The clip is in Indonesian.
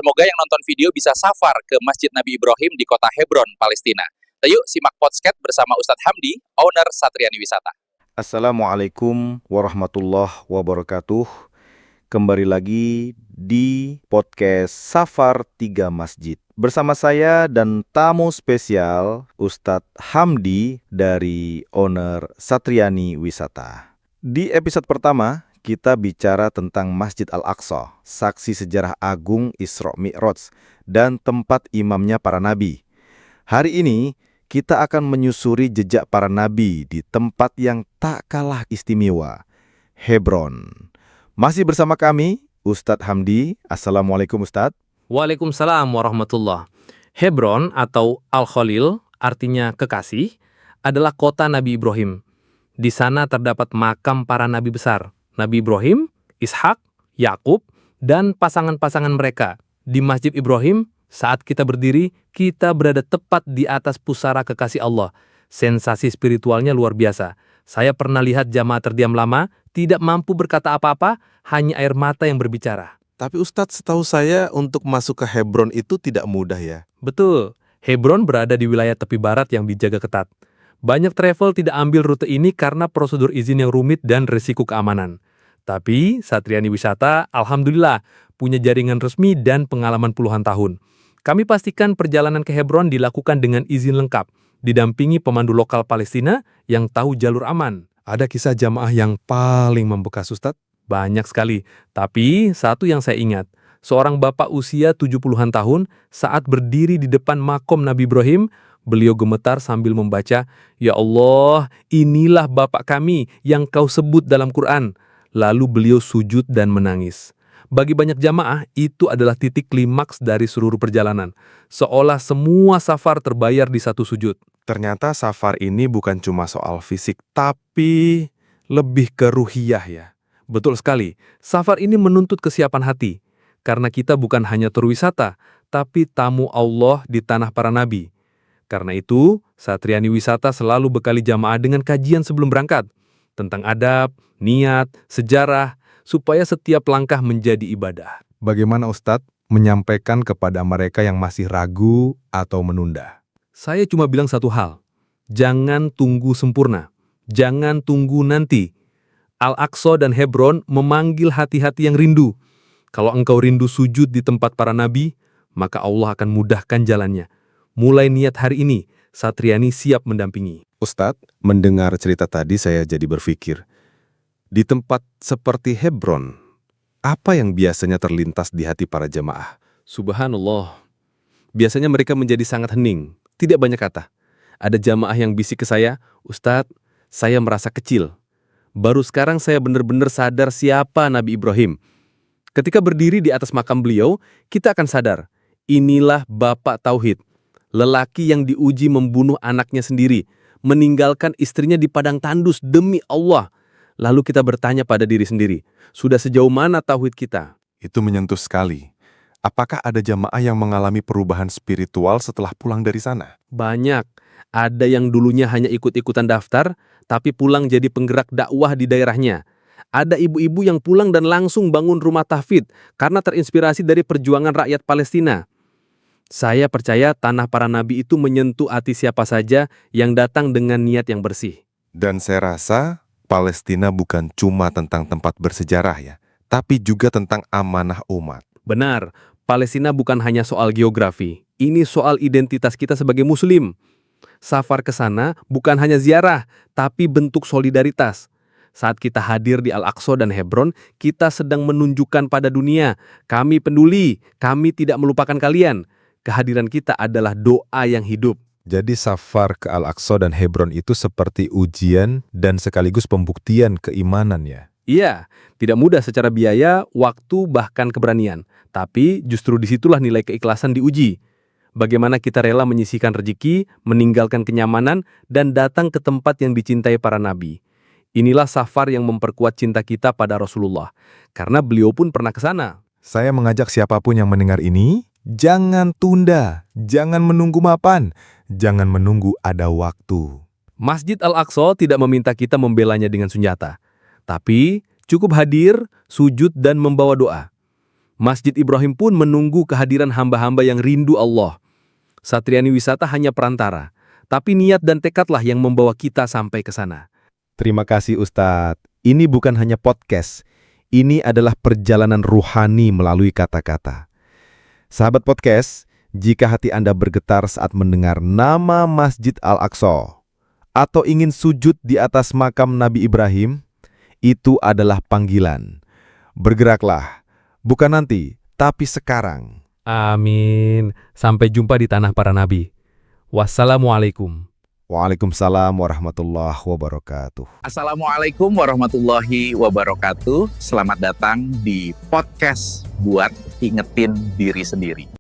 Semoga yang nonton video bisa safar ke Masjid Nabi Ibrahim di kota Hebron, Palestina. Yuk simak podcast bersama Ustadz Hamdi, owner Satriani Wisata. Assalamualaikum warahmatullahi wabarakatuh. Kembali lagi di podcast Safar 3 Masjid. Bersama saya dan tamu spesial Ustadz Hamdi dari owner Satriani Wisata. Di episode pertama, kita bicara tentang Masjid Al-Aqsa, saksi sejarah agung Isra Mi'raj, dan tempat imamnya para nabi. Hari ini, kita akan menyusuri jejak para nabi di tempat yang tak kalah istimewa, Hebron. Masih bersama kami, Ustadz Hamdi. Assalamualaikum Ustadz. Waalaikumsalam warahmatullah. Hebron atau Al-Khalil, artinya kekasih, adalah kota Nabi Ibrahim. Di sana terdapat makam para nabi besar, Nabi Ibrahim, Ishak, Yakub, dan pasangan-pasangan mereka. Di Masjid Ibrahim, saat kita berdiri, kita berada tepat di atas pusara kekasih Allah. Sensasi spiritualnya luar biasa. Saya pernah lihat jamaah terdiam lama, tidak mampu berkata apa-apa, hanya air mata yang berbicara. Tapi Ustadz, setahu saya untuk masuk ke Hebron itu tidak mudah ya. Betul, Hebron berada di wilayah tepi barat yang dijaga ketat. Banyak travel tidak ambil rute ini karena prosedur izin yang rumit dan risiko keamanan. Tapi Satriani Wisata, alhamdulillah, punya jaringan resmi dan pengalaman puluhan tahun. Kami pastikan perjalanan ke Hebron dilakukan dengan izin lengkap, didampingi pemandu lokal Palestina yang tahu jalur aman. Ada kisah jamaah yang paling membekas Ustadz? Banyak sekali, tapi satu yang saya ingat, seorang bapak usia 70-an tahun saat berdiri di depan makom Nabi Ibrahim, beliau gemetar sambil membaca, "Ya Allah, inilah bapak kami yang kau sebut dalam Quran." Lalu beliau sujud dan menangis. Bagi banyak jamaah, itu adalah titik klimaks dari seluruh perjalanan. Seolah semua safar terbayar di satu sujud. Ternyata safar ini bukan cuma soal fisik, tapi lebih ke ruhiyah ya. Betul sekali, safar ini menuntut kesiapan hati. Karena kita bukan hanya tur wisata, tapi tamu Allah di tanah para nabi. Karena itu, Satriani Wisata selalu bekali jamaah dengan kajian sebelum berangkat. Tentang adab, niat, sejarah, supaya setiap langkah menjadi ibadah. Bagaimana Ustadz menyampaikan kepada mereka yang masih ragu atau menunda? Saya cuma bilang satu hal, jangan tunggu sempurna, jangan tunggu nanti. Al-Aqsa dan Hebron memanggil hati-hati yang rindu. Kalau engkau rindu sujud di tempat para nabi, maka Allah akan mudahkan jalannya. Mulai niat hari ini, Satriani siap mendampingi. Ustadz, mendengar cerita tadi saya jadi berpikir, di tempat seperti Hebron, apa yang biasanya terlintas di hati para jamaah? Subhanallah. Biasanya mereka menjadi sangat hening, tidak banyak kata. Ada jamaah yang bisik ke saya, "Ustadz, saya merasa kecil. Baru sekarang saya benar-benar sadar siapa Nabi Ibrahim." Ketika berdiri di atas makam beliau, kita akan sadar, inilah Bapak Tauhid. Lelaki yang diuji membunuh anaknya sendiri, meninggalkan istrinya di padang tandus demi Allah. Lalu kita bertanya pada diri sendiri, sudah sejauh mana tauhid kita? Itu menyentuh sekali. Apakah ada jamaah yang mengalami perubahan spiritual setelah pulang dari sana? Banyak. Ada yang dulunya hanya ikut-ikutan daftar, tapi pulang jadi penggerak dakwah di daerahnya. Ada ibu-ibu yang pulang dan langsung bangun rumah tahfidz karena terinspirasi dari perjuangan rakyat Palestina. Saya percaya tanah para nabi itu menyentuh hati siapa saja yang datang dengan niat yang bersih. Dan saya rasa Palestina bukan cuma tentang tempat bersejarah ya, tapi juga tentang amanah umat. Benar, Palestina bukan hanya soal geografi. Ini soal identitas kita sebagai muslim. Safar ke sana bukan hanya ziarah, tapi bentuk solidaritas. Saat kita hadir di Al-Aqsa dan Hebron, kita sedang menunjukkan pada dunia, kami peduli, kami tidak melupakan kalian. Kehadiran kita adalah doa yang hidup. Jadi safar ke Al-Aqsa dan Hebron itu seperti ujian dan sekaligus pembuktian keimanan ya? Iya, tidak mudah secara biaya, waktu, bahkan keberanian. Tapi justru disitulah nilai keikhlasan diuji. Bagaimana kita rela menyisihkan rezeki, meninggalkan kenyamanan, dan datang ke tempat yang dicintai para nabi. Inilah safar yang memperkuat cinta kita pada Rasulullah. Karena beliau pun pernah ke sana. Saya mengajak siapapun yang mendengar ini, jangan tunda, jangan menunggu mapan, jangan menunggu ada waktu. Masjid Al-Aqsa tidak meminta kita membelanya dengan senjata. Tapi cukup hadir, sujud, dan membawa doa. Masjid Ibrahim pun menunggu kehadiran hamba-hamba yang rindu Allah. Satriani Wisata hanya perantara, tapi niat dan tekadlah yang membawa kita sampai ke sana. Terima kasih Ustadz. Ini bukan hanya podcast. Ini adalah perjalanan ruhani melalui kata-kata. Sahabat podcast, jika hati Anda bergetar saat mendengar nama Masjid Al-Aqsa atau ingin sujud di atas makam Nabi Ibrahim, itu adalah panggilan. Bergeraklah, bukan nanti, tapi sekarang. Amin. Sampai jumpa di tanah para nabi. Wassalamualaikum. Waalaikumsalam warahmatullahi wabarakatuh. Assalamualaikum warahmatullahi wabarakatuh. Selamat datang di podcast buat ingetin diri sendiri.